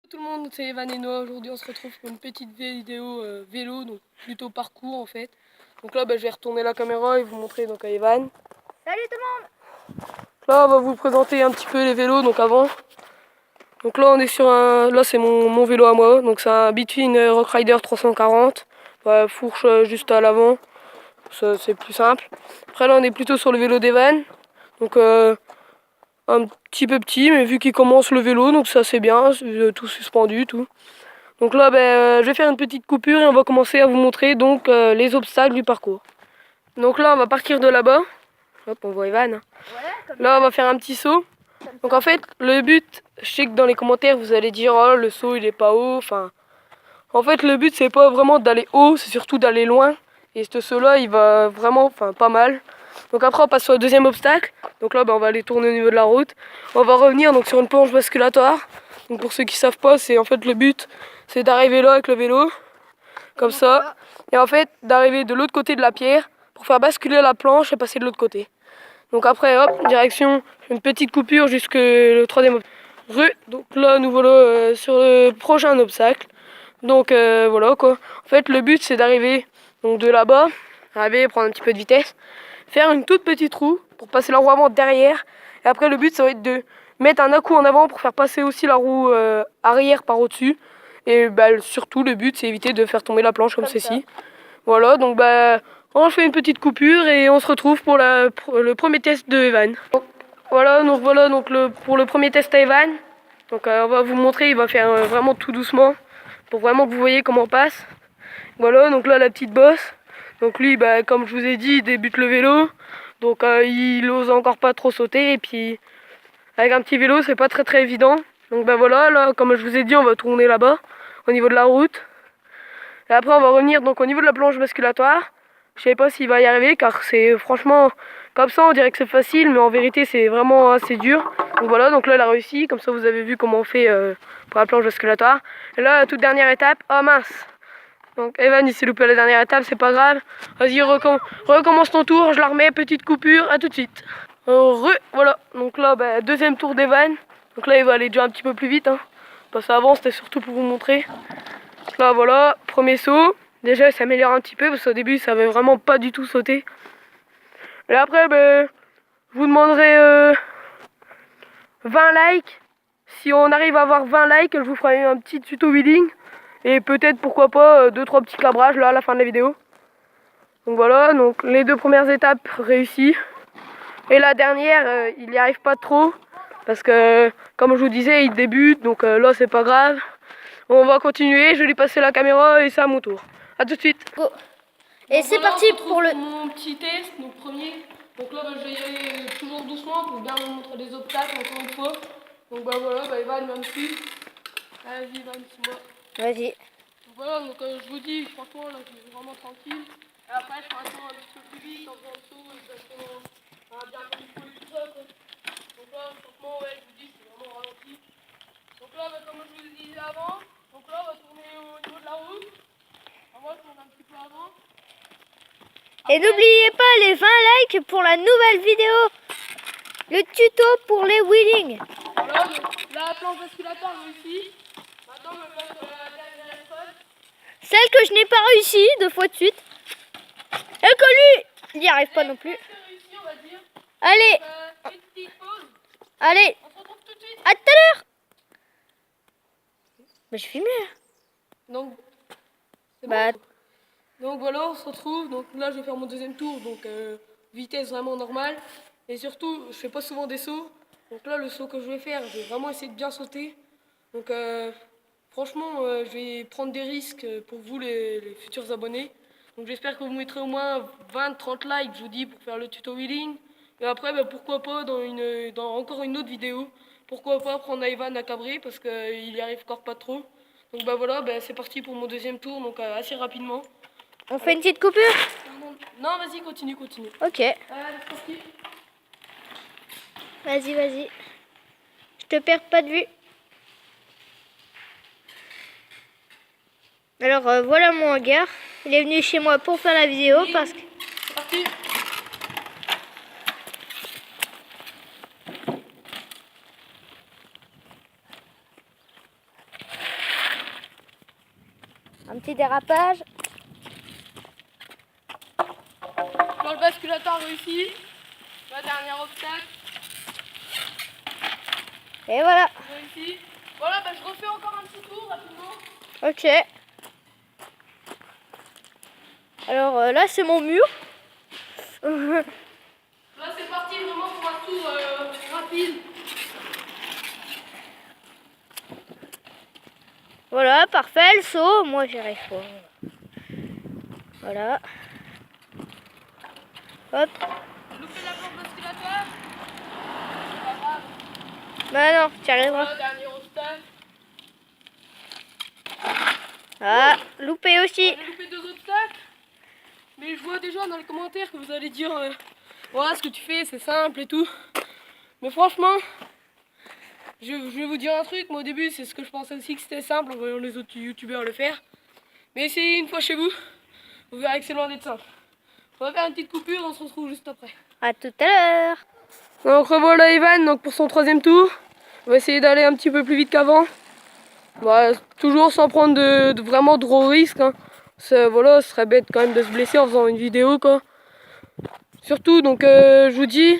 Tout le monde, c'est Evan et Noah. Aujourd'hui on se retrouve pour une petite vidéo vélo, donc plutôt parcours en fait. Donc là je vais retourner la caméra et vous montrer donc à Evan. Salut tout le monde. Là on va vous présenter un petit peu les vélos donc avant. Donc là on est sur un. Là c'est mon vélo à moi, donc c'est un Between Rock Rider 340. Ouais, fourche juste à l'avant, ça c'est plus simple. Après là on est plutôt sur le vélo d'Evan. Donc un petit peu petit, mais vu qu'il commence le vélo, donc ça c'est bien, tout suspendu, tout. Donc là, je vais faire une petite coupure et on va commencer à vous montrer donc les obstacles du parcours. Donc là, on va partir de là-bas. Hop, on voit Evan. Là, on va faire un petit saut. Donc en fait, le but, je sais que dans les commentaires, vous allez dire, oh, le saut, il est pas haut. Enfin, en fait, le but, c'est pas vraiment d'aller haut, c'est surtout d'aller loin. Et ce saut-là, il va vraiment, enfin, pas mal. Donc après, on passe sur le deuxième obstacle. Donc là, on va aller tourner au niveau de la route. On va revenir donc sur une planche basculatoire. Donc pour ceux qui savent pas, c'est en fait le but, c'est d'arriver là avec le vélo, comme ça. Et en fait, d'arriver de l'autre côté de la pierre pour faire basculer la planche et passer de l'autre côté. Donc après, hop, direction, une petite coupure jusque le troisième obstacle. Donc là, nous voilà sur le prochain obstacle. Donc voilà quoi. En fait, le but, c'est d'arriver donc de là-bas, arriver, prendre un petit peu de vitesse, faire une toute petite roue pour passer la roue avant derrière. Et après, le but, ça va être de mettre un à-coup en avant pour faire passer aussi la roue arrière par au-dessus. Et surtout, le but, c'est éviter de faire tomber la planche comme ceci. Voilà, donc on fait une petite coupure et on se retrouve pour le premier test de Evan. Donc, voilà donc pour le premier test à Evan. Donc on va vous montrer, il va faire vraiment tout doucement pour vraiment que vous voyez comment on passe. Voilà, donc là la petite bosse. Donc lui, comme je vous ai dit, il débute le vélo. Donc il ose encore pas trop sauter. Et puis avec un petit vélo, c'est pas très évident. Donc voilà, là comme je vous ai dit, on va tourner là-bas, au niveau de la route. Et après on va revenir donc au niveau de la planche basculatoire. Je sais pas s'il va y arriver car c'est franchement comme ça on dirait que c'est facile, mais en vérité c'est vraiment assez dur. Donc voilà, donc là il a réussi, comme ça vous avez vu comment on fait pour la planche basculatoire. Et là la toute dernière étape, oh mince. Donc Evan il s'est loupé à la dernière étape, c'est pas grave. Vas-y recommence ton tour, je la remets, petite coupure, à tout de suite. Voilà, donc là deuxième tour d'Evan. Donc là il va aller déjà un petit peu plus vite. Parce qu'avant c'était surtout pour vous montrer. Là voilà, premier saut. Déjà il s'améliore un petit peu parce qu'au début il savait vraiment pas du tout sauter. Et après je vous demanderai 20 likes. Si on arrive à avoir 20 likes, je vous ferai un petit tuto wheeling. Et peut-être pourquoi pas 2-3 petits cabrages là à la fin de la vidéo. Donc voilà, donc les deux premières étapes réussies. Et la dernière, il n'y arrive pas trop. Parce que comme je vous disais, il débute, donc là c'est pas grave. On va continuer, je vais lui passer la caméra et c'est à mon tour. A tout de suite. Go. Et c'est parti pour mon petit test, donc premier. Donc là je vais y aller toujours doucement pour bien vous montrer les obstacles encore une fois. Donc voilà, Evan va me suivre. Vas-y Evan, suis-moi. Vas-y. Voilà, donc je vous dis, franchement, là, je suis vraiment tranquille. Et après, je ferai un tour un petit peu plus vite, en faisant le saut, exactement, bien comme il faut et tout ça, quoi. Donc là, franchement, ouais, je vous dis, c'est vraiment ralenti. Donc là, comme je vous le disais avant, donc là, on va tourner au niveau de la route. On va tourner un petit peu avant. Après, et n'oubliez pas les 20 likes pour la nouvelle vidéo. Le tuto pour les wheelings. Voilà, donc la planche basculatoire réussie. Maintenant, on va faire la dernière épreuve. Celle que je n'ai pas réussi 2 fois de suite. Et que lui, il n'y arrive pas non plus. Réussi, on va dire. Allez, Une petite pause. allez, On se retrouve tout de suite. à tout à l'heure. Mais je filme là. Donc, c'est Bah, bon. Donc voilà, on se retrouve. Donc là, je vais faire mon deuxième tour. Donc vitesse vraiment normale. Et surtout, je fais pas souvent des sauts. Donc là, le saut que je vais faire, je vais vraiment essayer de bien sauter. Donc franchement, je vais prendre des risques pour vous, les futurs abonnés. Donc j'espère que vous mettrez au moins 20-30 likes, je vous dis, pour faire le tuto wheeling. Et après, pourquoi pas dans encore une autre vidéo, pourquoi pas prendre Ivan à cabrer parce qu'il y arrive encore pas trop. Donc voilà, c'est parti pour mon deuxième tour, donc assez rapidement. on fait une petite coupure. Non, vas-y, continue. Ok. Allez, parti. Vas-y. Je te perds pas de vue. Alors voilà mon hangar. Il est venu chez moi pour faire la vidéo parce que... C'est parti. Un petit dérapage. Dans le basculatoire réussi. Le dernier obstacle. Et voilà. Réussi. Voilà, bah, je refais encore un petit tour rapidement. Ok. Alors là, c'est mon mur. Là, c'est parti vraiment pour un tour rapide. Voilà, parfait, le saut. Moi, j'y arrive pas. Voilà. Hop. Loupé la planche basculatoire. C'est pas grave. Bah non, tu y arriveras. Voilà, dernier obstacle. Ah, loupé aussi. J'ai loupé 2 obstacles. Mais je vois déjà dans les commentaires que vous allez dire voilà ce que tu fais, c'est simple et tout. Mais franchement, je vais vous dire un truc. Moi au début, c'est ce que je pensais aussi que c'était simple en voyant les autres youtubeurs le faire. Mais essayez une fois chez vous, vous verrez que c'est loin d'être simple. On va faire une petite coupure, on se retrouve juste après. À tout à l'heure. Donc revoilà Evan donc pour son 3e tour. On va essayer d'aller un petit peu plus vite qu'avant. Bah, toujours sans prendre vraiment de gros risques. Hein. Voilà, ce serait bête quand même de se blesser en faisant une vidéo quoi. Surtout donc je vous dis.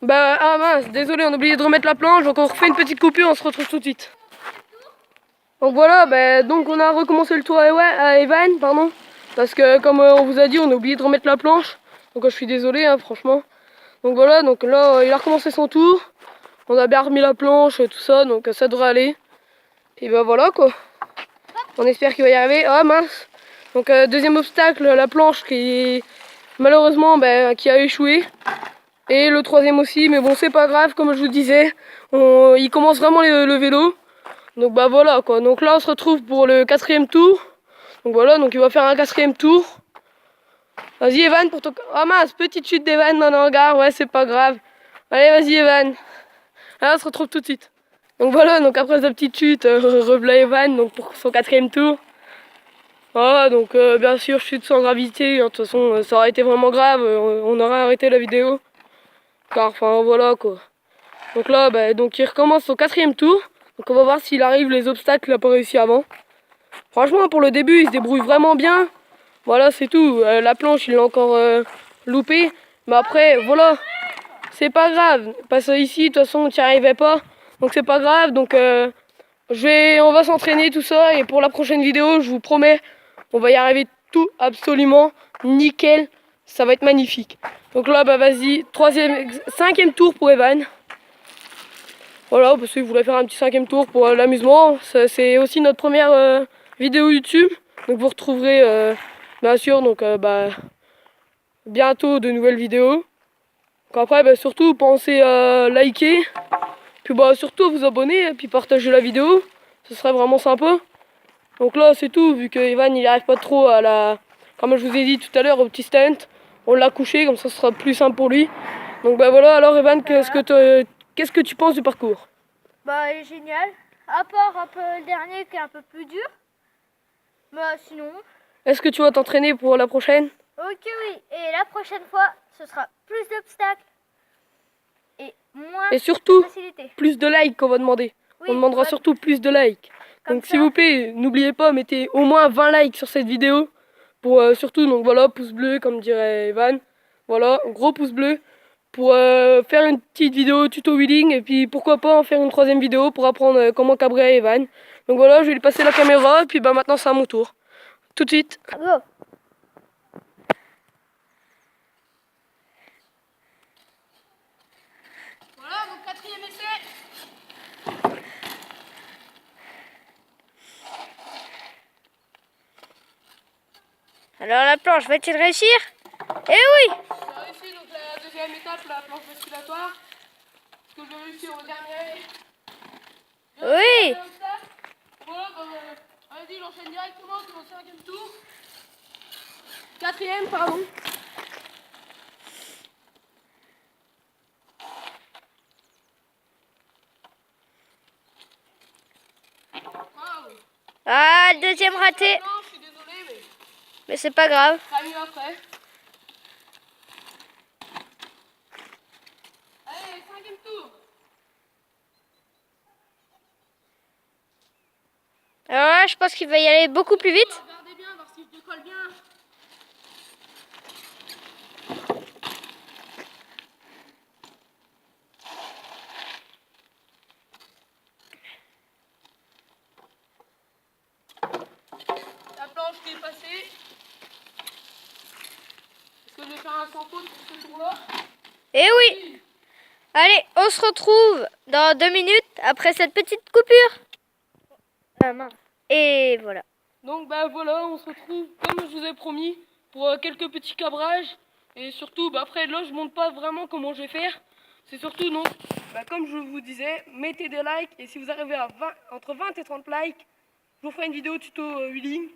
Bah ah mince, désolé, on a oublié de remettre la planche, donc on refait une petite coupure, on se retrouve tout de suite. Donc voilà, bah, donc on a recommencé le tour à Evan, pardon. Parce que comme on vous a dit, on a oublié de remettre la planche. Donc je suis désolé hein, franchement. Donc voilà, donc là il a recommencé son tour. On a bien remis la planche, tout ça, donc ça devrait aller. Et ben voilà quoi. On espère qu'il va y arriver. Ah mince. Donc deuxième obstacle, la planche qui malheureusement qui a échoué. Et le 3e aussi, mais bon c'est pas grave, comme je vous disais. Il commence vraiment le vélo. Donc bah voilà quoi. Donc là on se retrouve pour le 4e tour. Donc voilà, donc il va faire un 4e tour. Vas-y Evan pour ton... Ah mince, petite chute d'Evan dans le hangar, ouais c'est pas grave. Allez vas-y Evan. Allez, on se retrouve tout de suite. Donc voilà, donc après sa petite chute, revoilà Evan donc pour son 4e tour. Voilà, donc bien sûr chute sans gravité, hein, de toute façon ça aurait été vraiment grave, on aurait arrêté la vidéo. Car enfin voilà quoi. Donc là bah, donc il recommence son 4e tour. Donc on va voir s'il arrive les obstacles qu'il n'a pas réussi avant. Franchement pour le début il se débrouille vraiment bien. Voilà c'est tout. La planche il l'a encore loupé. Mais après voilà. C'est pas grave. Parce que ici de toute façon tu n'y arrivais pas. Donc c'est pas grave. Donc on va s'entraîner tout ça. Et pour la prochaine vidéo je vous promets on va y arriver tout absolument nickel. Ça va être magnifique. Donc là bah vas-y. 5e tour pour Evan. Voilà, parce qu'il voulait faire un petit 5e tour pour l'amusement. C'est aussi notre première vidéo YouTube. Donc vous retrouverez bien sûr donc, bientôt de nouvelles vidéos. Donc après bah, surtout pensez à liker. Puis bah, surtout vous abonner et puis partager la vidéo. Ce serait vraiment sympa. Donc là c'est tout, vu que Evan il arrive pas trop à la... Comme je vous ai dit tout à l'heure au petit stunt. On l'a couché, comme ça ce sera plus simple pour lui. Donc bah voilà, alors Evan, qu'est-ce que tu penses du parcours? Bah, il est génial. À part un peu le dernier qui est un peu plus dur. Bah, sinon. Est-ce que tu vas t'entraîner pour la prochaine? Ok, oui. Et la prochaine fois, ce sera plus d'obstacles. Et moins Et surtout, de facilité. plus de likes qu'on va demander. Oui, On demandera ouais. surtout plus de likes. Comme Donc s'il vous plaît, n'oubliez pas, mettez au moins 20 likes sur cette vidéo. Pour surtout, donc voilà, pouce bleu comme dirait Evan. Voilà, gros pouce bleu. Pour faire une petite vidéo tuto wheeling. Et puis pourquoi pas en faire une 3e vidéo pour apprendre comment cabrer Evan. Donc voilà, je vais lui passer la caméra. Et puis bah, maintenant c'est à mon tour. Tout de suite. Go. Voilà, donc 4e essai. Alors la planche, va-t-il réussir? Eh oui! J'ai réussi donc la 2e étape, la planche basculatoire. Est-ce que je vais réussir au dernier? Oui! Voilà, bah, vas-y, j'enchaîne directement sur le 5e tour. 4e, pardon. Wow. Ah, le 2e raté. Non, je suis désolé, Mais c'est pas grave. ça sera mieux après. Allez, 5e tour. Alors là, je pense qu'il va y aller beaucoup plus vite. Regardez bien, voir si je décolle bien. La planche qui est passée. Est-ce que je vais faire un sans faute pour ce tour-là? Eh oui! Allez, on se retrouve dans 2 minutes après cette petite coupure. Ah mince. Et voilà. Donc bah voilà, on se retrouve comme je vous ai promis pour quelques petits cabrages. Et surtout, bah, après là je montre pas vraiment comment je vais faire. C'est surtout donc, bah, comme je vous disais, mettez des likes. Et si vous arrivez à entre 20 et 30 likes, je vous ferai une vidéo tuto wheeling.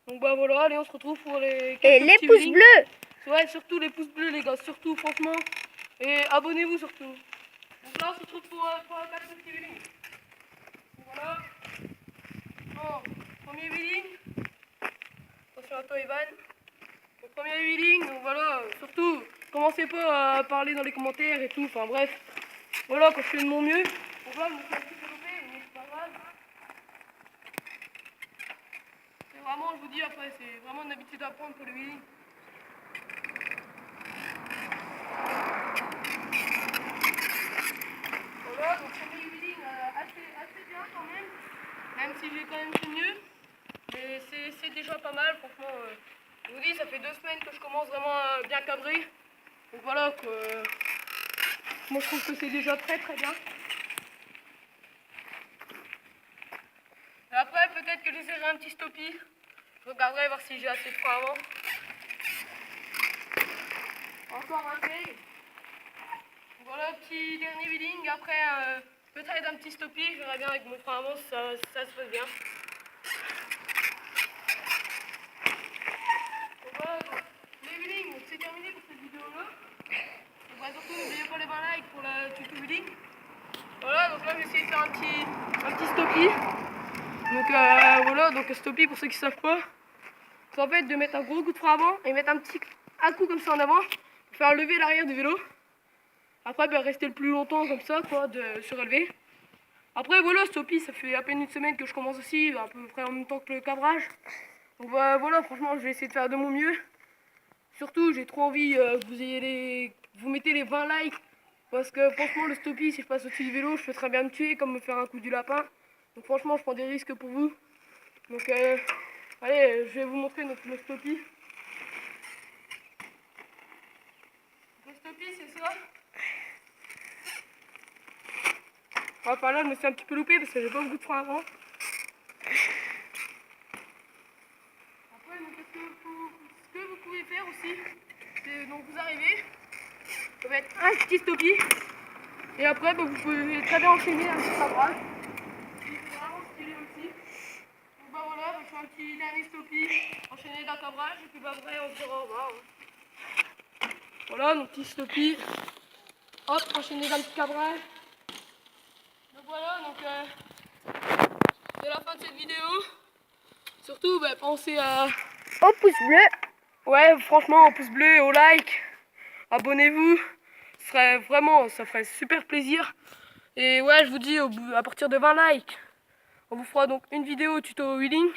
Donc bah voilà, allez on se retrouve pour les Et quelques les petits pouces wheelings. bleus. Ouais, surtout les pouces bleus les gars, surtout franchement. Et abonnez-vous surtout. Donc là on se retrouve pour quelques petits wheelings. Voilà. Bon, premier wheeling. Attention à toi Evan. Le premier wheeling, donc voilà, surtout, commencez pas à parler dans les commentaires et tout, enfin bref. Voilà, quand je fais de mon mieux. Donc là, je me fais un petit développé, mais c'est pas grave. C'est vraiment, je vous dis après, c'est vraiment une habitude à prendre pour le wheeling. Voilà, donc premier wheeling assez bien quand même si j'ai quand même fait mieux. Mais c'est déjà pas mal, franchement. Je vous dis, ça fait 2 semaines que je commence vraiment à bien cabrer. Donc voilà, moi je trouve que c'est déjà très bien. Et après, peut-être que j'essaierai un petit stoppie. Je regarderai voir si j'ai assez de frein avant. Encore un fail. Voilà, petit dernier wheeling. Après, peut-être un petit stoppie. Je verrai bien avec mon frein avant si ça se passe bien. Donc voilà, les wheelings, c'est terminé pour cette vidéo-là. Donc bah, surtout, n'oubliez pas les 20 likes pour la tuto wheeling. Voilà, donc là, je vais essayer de faire un petit stoppie. Donc voilà, donc stoppie pour ceux qui savent pas. C'est en fait de mettre un gros coup de frein avant et mettre un coup comme ça en avant pour faire lever l'arrière du vélo. Après, bah, rester le plus longtemps comme ça, quoi, de surélever. Après, voilà, stoppie, ça fait à peine une semaine que je commence aussi, à peu près en même temps que le cabrage. Donc bah, voilà, franchement, je vais essayer de faire de mon mieux. Surtout, j'ai trop envie que vous mettez les 20 likes. Parce que franchement, le stoppie, si je passe au-dessus du vélo, je peux très bien me tuer, comme me faire un coup du lapin. Donc franchement, je prends des risques pour vous. Donc allez, je vais vous montrer le stoppie. Le stoppie, c'est ça. Enfin là, je me suis un petit peu loupé parce que j'ai pas beaucoup de frein avant. Après, donc, ce que vous pouvez faire aussi, c'est donc vous arrivez, vous mettre un petit stoppie. Et après, bah, vous pouvez très bien enchaîner un petit cabrage. C'est vraiment stylé aussi. Donc bah voilà, je fais un petit dernier stoppie, enchaîner d'un cabrage, et puis bah après on se dira au revoir. Voilà, donc petit stoppie. Hop, enchaîner d'un petit cabrage. Donc voilà, donc c'est la fin de cette vidéo. Surtout, bah, pensez à... Au pouce bleu. Ouais, franchement, au pouce bleu et au like. Abonnez-vous. Ça ferait super plaisir. Et ouais, je vous dis, à partir de 20 likes, on vous fera donc une vidéo tuto wheeling.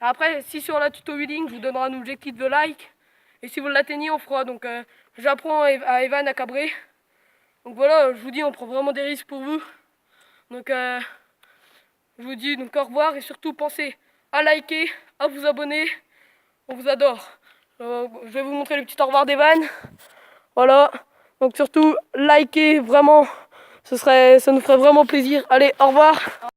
Après, si sur la tuto wheeling, je vous donnerai un objectif de like. Et si vous l'atteignez, on fera donc... j'apprends à Evan à cabrer. Donc voilà, je vous dis, on prend vraiment des risques pour vous. Donc je vous dis donc au revoir et surtout pensez à liker, à vous abonner. On vous adore. Je vais vous montrer le petit au revoir d'Evan. Voilà. Donc surtout likez vraiment. Ça nous ferait vraiment plaisir. Allez, au revoir.